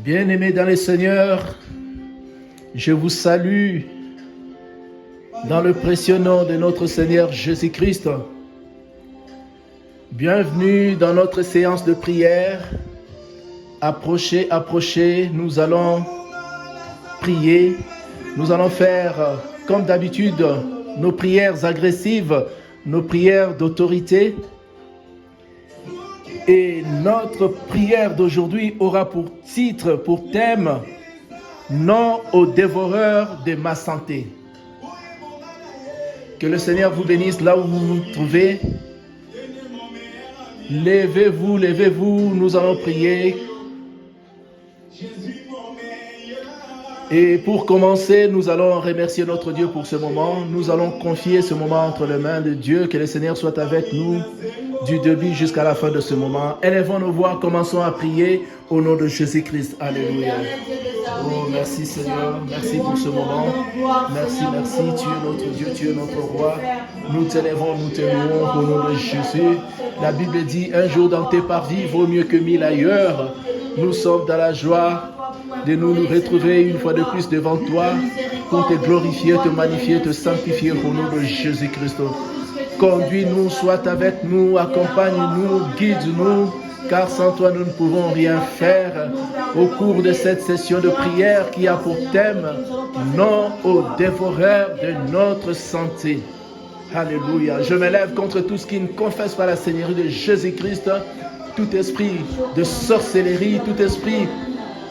Bien-aimés dans le Seigneur, je vous salue dans le précieux nom de notre Seigneur Jésus-Christ. Bienvenue dans notre séance de prière. Approchez, approchez, nous allons prier. Nous allons faire, comme d'habitude, nos prières agressives, nos prières d'autorité. Et notre prière d'aujourd'hui aura pour titre, pour thème, « Non aux dévoreurs de ma santé ». Que le Seigneur vous bénisse là où vous vous trouvez. Levez-vous, levez-vous, nous allons prier. Et pour commencer, nous allons remercier notre Dieu pour ce moment. Nous allons confier ce moment entre les mains de Dieu. Que le Seigneur soit avec nous du début jusqu'à la fin de ce moment. Élevons nos voix, commençons à prier au nom de Jésus-Christ. Alléluia. Oh, merci Seigneur, merci pour ce moment. Merci, merci, tu es notre Dieu, tu es notre roi. Nous t'élèvons, nous t'aimons au nom de Jésus. La Bible dit, un jour dans tes parvis vaut mieux que 1000 ailleurs. Nous sommes dans la joie de nous retrouver une fois de plus devant toi pour te glorifier, te magnifier, te sanctifier au nom de Jésus-Christ. Conduis-nous, sois avec nous, accompagne-nous, guide-nous, car sans toi nous ne pouvons rien faire. Au cours de cette session de prière qui a pour thème « Non aux dévoreurs de notre santé ». Alléluia. Je m'élève contre tout ce qui ne confesse pas la Seigneurie de Jésus-Christ, tout esprit de sorcellerie, tout esprit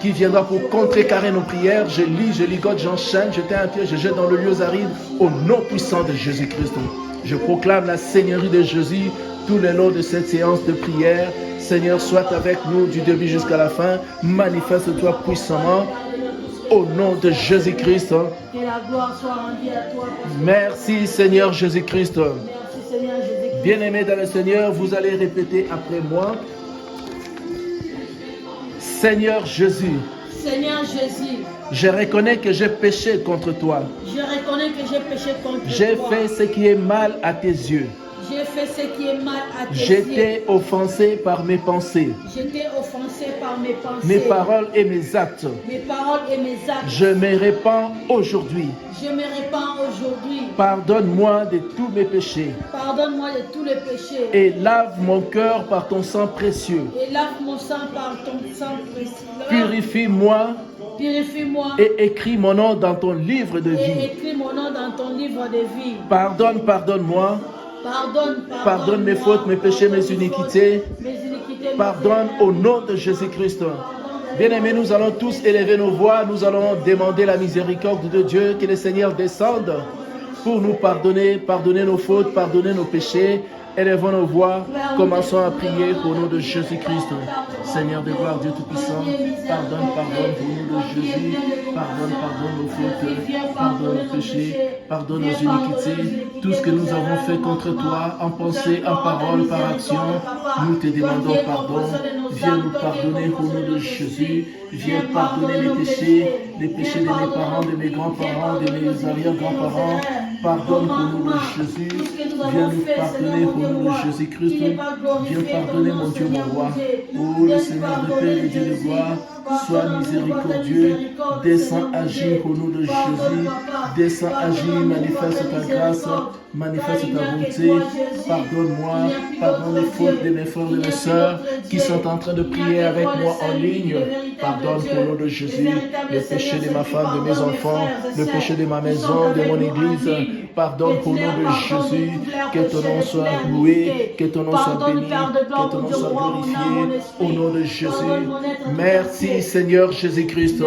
qui viendra pour contrecarrer nos prières. Je ligote, j'enchaîne, je t'ai un pied, je jette dans le lieu aride au nom puissant de Jésus-Christ. Je proclame la Seigneurie de Jésus tout le long de cette séance de prière. Seigneur, sois avec nous du début jusqu'à la fin. Manifeste-toi puissamment au nom de Jésus-Christ. Que la gloire soit rendue à toi. Merci Seigneur Jésus-Christ. Merci Seigneur Jésus-Christ. Bien-aimés dans le Seigneur, vous allez répéter après moi. Seigneur Jésus, Seigneur Jésus, je reconnais que j'ai péché contre toi. je reconnais que j'ai péché contre toi. J'ai fait ce qui est mal à tes yeux. J'ai fait ce qui est mal à tes yeux. J'étais offensé par mes pensées, J'étais offensé par mes pensées, mes paroles et mes actes. mes paroles et mes actes. Je me répands aujourd'hui. Je me répands aujourd'hui. Pardonne-moi de tous mes péchés Pardonne-moi de tous les péchés. et lave mon cœur par ton sang précieux. Et lave mon sang par ton sang précieux. Purifie-moi Purifie-moi. et écris mon nom dans ton livre de Et vie. écris mon nom dans ton livre de vie. Pardonne-moi. Pardonne mes fautes, mes péchés, mes iniquités. Pardonne au nom de Jésus-Christ. Bien-aimés, nous allons tous élever nos voix. Nous allons demander la miséricorde de Dieu, que le Seigneur descende pour nous pardonner, pardonner nos fautes, pardonner nos péchés. Élevons nos voix, commençons à prier au nom de Jésus-Christ. Seigneur de gloire, Dieu Tout-Puissant, pardonne au nom de Jésus. Pardonne nos fautes, pardonne nos péchés, pardonne nos iniquités. Tout ce que nous avons fait contre toi, en pensée, en parole, par action, nous te demandons pardon. Viens nous pardonner au nom de Jésus. Viens pardonner les péchés de mes parents, de mes grands-parents, de mes arrière-grands-parents. Pardonne au nom de Jésus. Viens nous pardonner au nom de Jésus-Christ. Viens pardonner mon Dieu, mon roi. Oh, le Seigneur de paix et Dieu de gloire, sois miséricordieux. Descends, agis au nom de Jésus. Descends, agis, manifeste ta grâce, manifeste ta bonté. Pardonne-moi, pardonne les fautes de mes frères et de mes sœurs qui sont en train de prier avec moi en ligne. Pardonne au nom de Jésus le péché de ma femme, de mes enfants, le péché de ma maison, de mon église. Pardonne au nom de Jésus. Que ton nom soit loué, que ton nom soit béni, que ton nom soit glorifié au nom de Jésus. Merci Seigneur Jésus-Christ.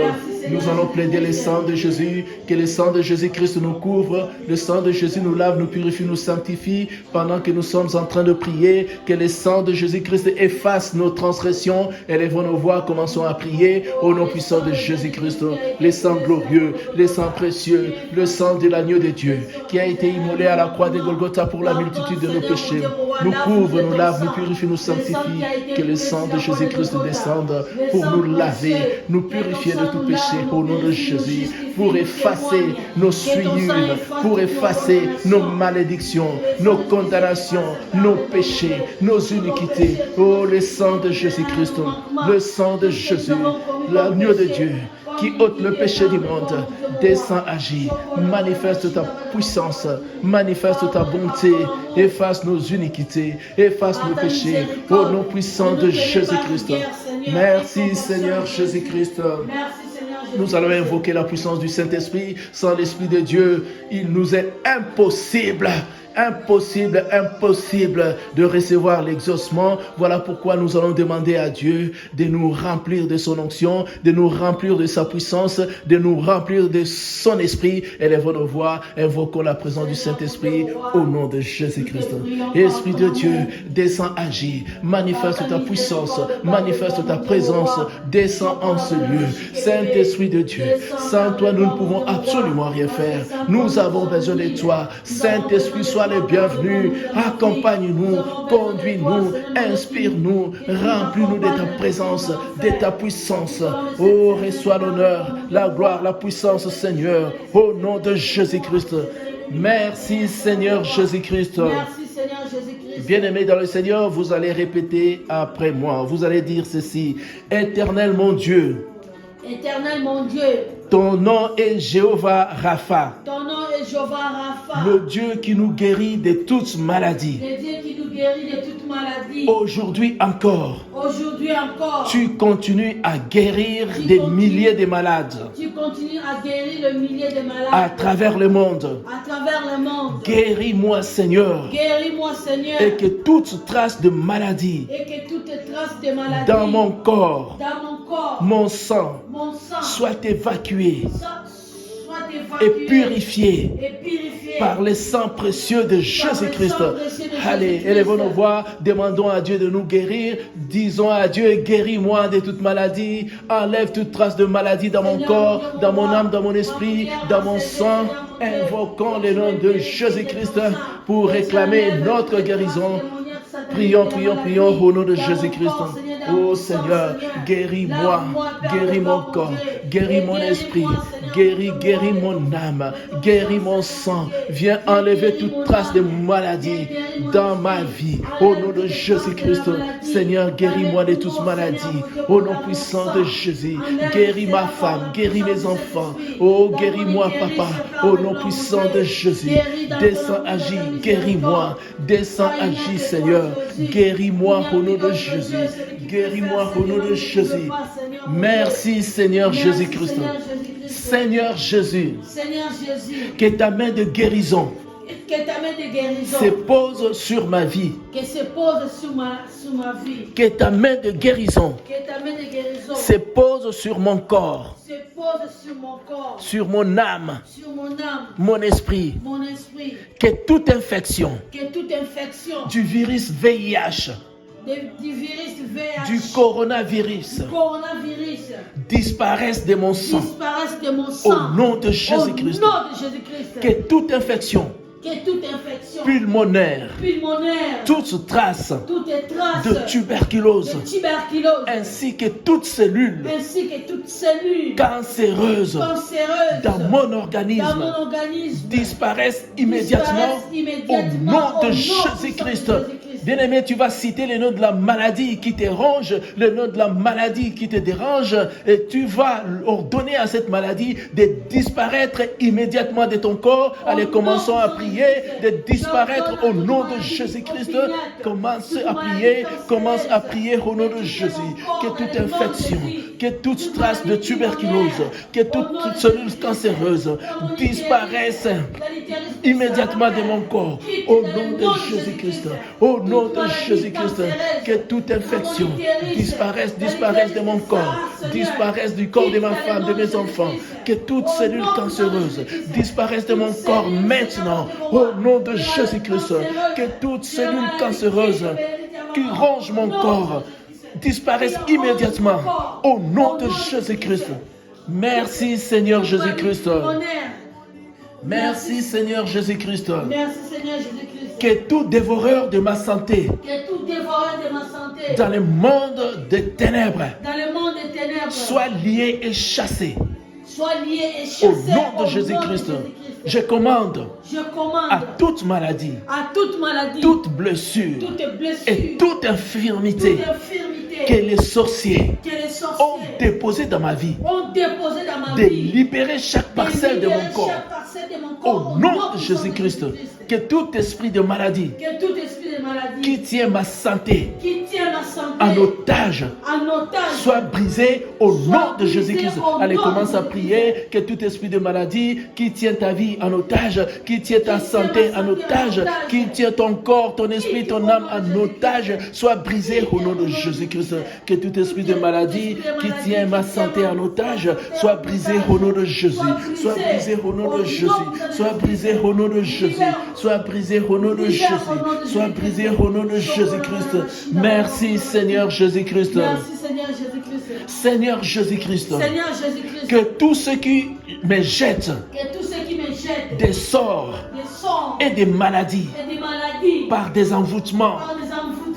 Nous allons plaider le sang de Jésus, que le sang de Jésus-Christ nous couvre, le sang de Jésus nous lave, nous purifie, nous sanctifie pendant que nous sommes en train de prier, que le sang de Jésus-Christ efface nos transgressions. Élevons nos voix, commençons à prier au nom puissant de Jésus-Christ. Le sang glorieux, le sang précieux, le sang de l'agneau de Dieu qui a été immolé à la croix de Golgotha pour la multitude de nos péchés, nous couvre, nous lave, nous purifie, nous sanctifie. Que le sang de Jésus-Christ descende pour nous laver, nous purifier de tout péché. au nom de Jésus, pour effacer nos souillures, pour effacer nos malédictions, nos condamnations, nos péchés, nos iniquités. Oh, le sang de Jésus-Christ, le sang de Jésus, l'agneau de Dieu qui ôte le péché du monde, descend, agit, manifeste ta puissance, manifeste ta bonté, efface nos iniquités, efface nos péchés, au nom puissant de Jésus-Christ. Merci Seigneur Jésus-Christ. Nous allons invoquer la puissance du Saint-Esprit. Sans l'Esprit de Dieu, il nous est impossible de recevoir l'exaucement. Voilà pourquoi nous allons demander à Dieu de nous remplir de son onction, de nous remplir de sa puissance, de nous remplir de son esprit. Élevons nos voix, invoquons la présence du Saint-Esprit au nom de Jésus-Christ. Esprit de Dieu, descends, agis, manifeste ta puissance, manifeste ta présence, descends en ce lieu. Saint-Esprit de Dieu, sans toi nous ne pouvons absolument rien faire. Nous avons besoin de toi. Saint-Esprit, sois le bienvenu, accompagne-nous, conduis-nous, inspire-nous, remplis-nous de ta présence, de ta puissance. Oh, reçois l'honneur, la gloire, la puissance, Seigneur, au nom de Jésus-Christ. Merci, Seigneur Jésus-Christ. Merci, Seigneur Jésus-Christ. Bien-aimés dans le Seigneur, vous allez répéter après moi. Vous allez dire ceci: Éternel mon Dieu, Éternel mon Dieu, ton nom est Jéhovah Rapha, ton nom est Jéhovah Rapha, le Dieu qui nous guérit de toute maladie. le Dieu qui nous guérit de toute maladie. Aujourd'hui encore, Tu continues à guérir des milliers de malades Tu continues à guérir le millier de malades à travers le monde. à travers le monde. Guéris-moi, Seigneur, Guéris-moi, Seigneur, et que toute trace de maladie et que toute trace de maladie dans mon corps, mon sang, mon sang soit évacué soit et évacué purifié et purifié par le sang précieux de Jésus-Christ. sang précieux de Allez, Jésus-Christ. élevons nos voix, demandons à Dieu de nous guérir. Disons à Dieu: guéris-moi de toute maladie, enlève toute trace de maladie dans mon corps, dans mon âme, dans mon esprit, dans mon sang. Invoquons le nom de Jésus-Christ pour réclamer notre guérison. Prions, prions, prions au nom de Jésus-Christ. Oh Seigneur, guéris-moi, guéris mon corps, guéris mon esprit, guéris mon âme, guéris mon sang. Viens enlever toute trace de maladie dans ma vie. Au nom de Jésus-Christ, Seigneur, guéris-moi de toute maladie. Au nom puissant de Jésus, guéris ma femme, guéris mes enfants. Oh, guéris-moi, Papa. Au nom puissant de Jésus, descends, agis, guéris-moi. Descends, agis, Seigneur. Guéris-moi au nom de Jésus. Guéris-moi au nom de Jésus. Merci, Seigneur Jésus-Christ. Seigneur Jésus, que ta main de guérison se pose sur ma vie. Que ta main de guérison se pose sur mon corps, sur mon âme, mon esprit. Que toute infection du virus VIH, du coronavirus disparaissent de mon sang au nom de Jésus-Christ. Que toute infection pulmonaire, toute trace de tuberculose, ainsi que toute cellule cancéreuse dans mon organisme disparaissent immédiatement au nom de Jésus-Christ. Bien-aimé, tu vas citer le nom de la maladie qui te ronge, le nom de la maladie qui te dérange, et tu vas ordonner à cette maladie de disparaître immédiatement de ton corps. Allez, commençons à prier, de disparaître au nom de Jésus-Christ. Commence à prier au nom de Jésus. Que toute infection, que toute trace de tuberculose, que toute cellule cancéreuse disparaisse immédiatement de mon corps. Au nom de Jésus-Christ. Au nom de Jésus-Christ, que toute infection disparaisse de mon corps, disparaisse du corps de ma femme, de mes enfants, que toute cellule cancéreuse disparaisse de mon corps maintenant, au nom de Jésus-Christ, que toute cellule cancéreuse qui ronge mon corps disparaisse immédiatement, au nom de Jésus-Christ. Merci Seigneur Jésus-Christ. Merci Seigneur Jésus-Christ. Que tout dévoreur de ma santé, dans le monde des ténèbres, soit lié et chassé soient liés et Au chassés nom de Jésus-Christ, je commande Je commande à toute maladie, à toute maladie, toute blessure toute blessure, et toute infirmité toute infirmité que les sorciers que les ont sorciers déposé dans ma vie, ont déposé dans ma de vie. libérer chaque parcelle de mon corps. Chaque parcelle de mon corps, Au nom de Jésus-Christ, que tout esprit de maladie que tout esprit de maladie qui tient ma santé qui tient ma santé en otage en otage soit brisé au nom de brisé Jésus-Christ. au Allez, nom commence de à prier que tout esprit de maladie qui tient ta vie en otage, qui tient ta santé en otage, qui tient ton corps, ton esprit, ton âme en otage, soit brisé au nom de Jésus-Christ. Que tout esprit de maladie qui tient ma santé en otage soit brisé au nom de Jésus. Soit brisé au nom de Jésus. Soit brisé au nom de Jésus. Soit brisé au nom de Jésus. Soit brisé au nom de Jésus-Christ. Merci Seigneur Jésus-Christ. Merci Seigneur Jésus-Christ. Seigneur Jésus-Christ. Seigneur Jésus-Christ. Que tous ceux qui me jettent Que tous ceux qui me jettent des sorts des sorts et des maladies et des maladies par des envoûtements par des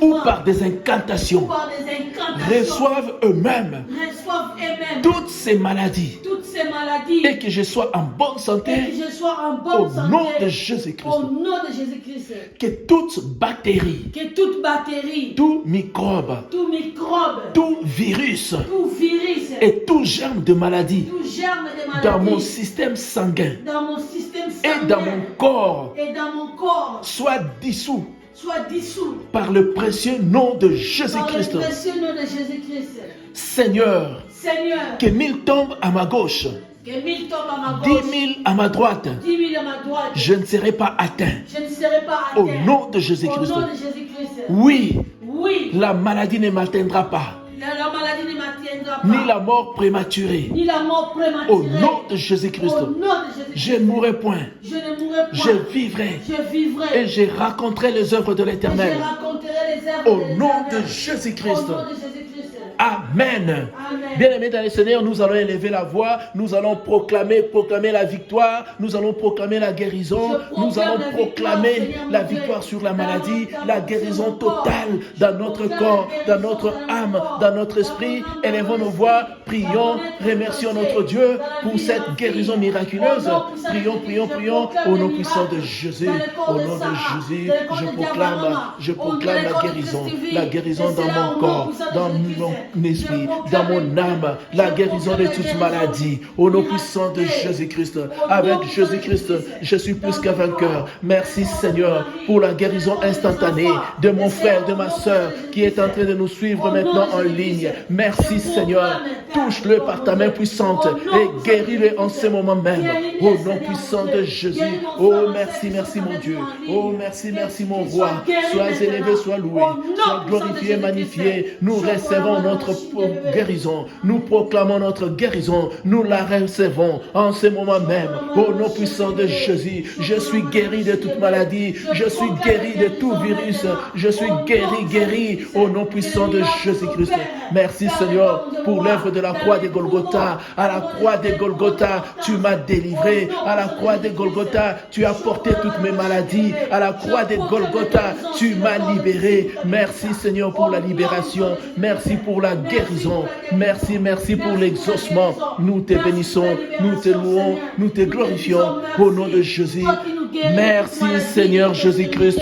ou envoûtements par des incantations par des incantations reçoivent eux-mêmes reçoivent eux-mêmes toutes ces maladies toutes ces maladies et que je sois en bonne et santé que je sois en au bonne santé nom de Jésus-Christ. au nom de Jésus-Christ. Que toute bactérie, Que toute bactérie, tout microbe, tout microbe, tout virus tout virus, et tout germe de maladie tout germe de maladie dans mon système sanguin dans mon système et sanguin dans mon corps et dans mon corps soit dissous soit dissous par le précieux nom de par Jésus-Christ. le précieux nom de Jésus-Christ. Seigneur, Seigneur, que 1000 tombent à ma gauche, que 1000 tombent à ma 10 gauche, 000 à ma droite, 10 000 à ma droite, je ne serai pas atteint. je ne serai pas Au atteint. nom de Au Jésus-Christ. nom de Jésus-Christ. Oui, Oui, la maladie ne m'atteindra pas, la maladie ne m'atteindra pas. ni la mort prématurée. Ni la mort prématurée. Au nom de Jésus-Christ, Au nom de je Jésus-Christ. ne mourrai point, Je ne mourrai je point. vivrai Je vivrai. et je raconterai les œuvres de Et l'Éternel. je raconterai les œuvres Au de nom l'Éternel. de Jésus-Christ. Au nom de Jésus-Christ. Amen. Amen. Bien-aimés dans le Seigneur, nous allons élever la voix, nous allons proclamer la victoire, nous allons proclamer la guérison, nous allons proclamer la victoire sur la maladie, la guérison totale dans notre corps, dans notre âme, dans notre esprit. Élevons nos voix, prions, remercions notre Dieu pour cette guérison miraculeuse. Prions, prions, prions au nom puissant de Jésus. Au nom de Jésus, je proclame la guérison dans mon corps, dans mon esprit, dans mon âme, la guérison de toute maladie. Au nom puissant de Jésus-Christ. Avec Jésus-Christ, je suis plus qu'un vainqueur. Merci Seigneur pour la guérison instantanée de mon frère, de ma soeur qui est en train de nous suivre maintenant en ligne. Merci Seigneur. Touche-le par ta main puissante et guéris-le en ce moment même. Au nom puissant de Jésus. Oh merci, merci mon Dieu. Oh merci, merci mon roi. Sois élevé, sois loué, sois glorifié, magnifié. Nous recevons notre guérison. Nous proclamons notre guérison. Nous la recevons en ce moment même. Au nom puissant de Jésus. Je suis guéri de toute maladie. Je suis guéri de tout virus. Je suis guéri au nom puissant de Jésus-Christ. Merci Seigneur pour l'œuvre de la croix de Golgotha. À la croix de Golgotha, tu m'as délivré. À la croix de Golgotha, tu as porté toutes mes maladies. À la croix de Golgotha, tu m'as libéré. Merci Seigneur pour la libération. Merci pour la guérison. Merci, merci pour l'exaucement. Nous te bénissons, nous te louons, nous te glorifions au nom de Jésus. Merci Seigneur Jésus-Christ.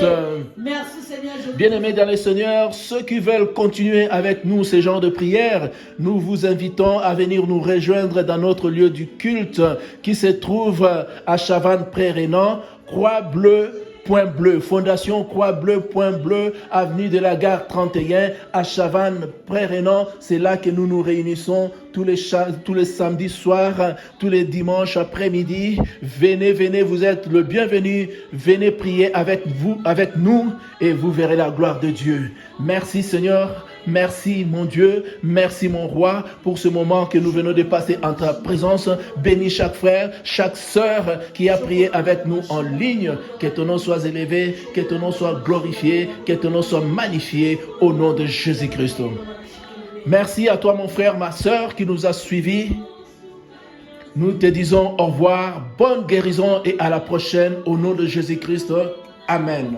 Merci Seigneur Jésus. Bien-aimés dans le Seigneur, ceux qui veulent continuer avec nous ces genres de prières, nous vous invitons à venir nous rejoindre dans notre lieu du culte qui se trouve à Chavannes-Prairie-Rénan, Croix-Bleue.Bleu, Fondation Croix-Bleu.Bleu, avenue de la Gare 31 à Chavannes-Prairie-Rénan. C'est là que nous nous réunissons tous les samedis soirs, tous les dimanches après-midi. Venez, vous êtes le bienvenu. Venez prier avec nous et vous verrez la gloire de Dieu. Merci Seigneur. Merci mon Dieu, merci mon roi pour ce moment que nous venons de passer en ta présence. Bénis chaque frère, chaque sœur qui a prié avec nous en ligne. Que ton nom soit élevé, que ton nom soit glorifié, que ton nom soit magnifié au nom de Jésus-Christ. Merci à toi mon frère, ma sœur qui nous a suivis. Nous te disons au revoir, bonne guérison et à la prochaine au nom de Jésus-Christ. Amen.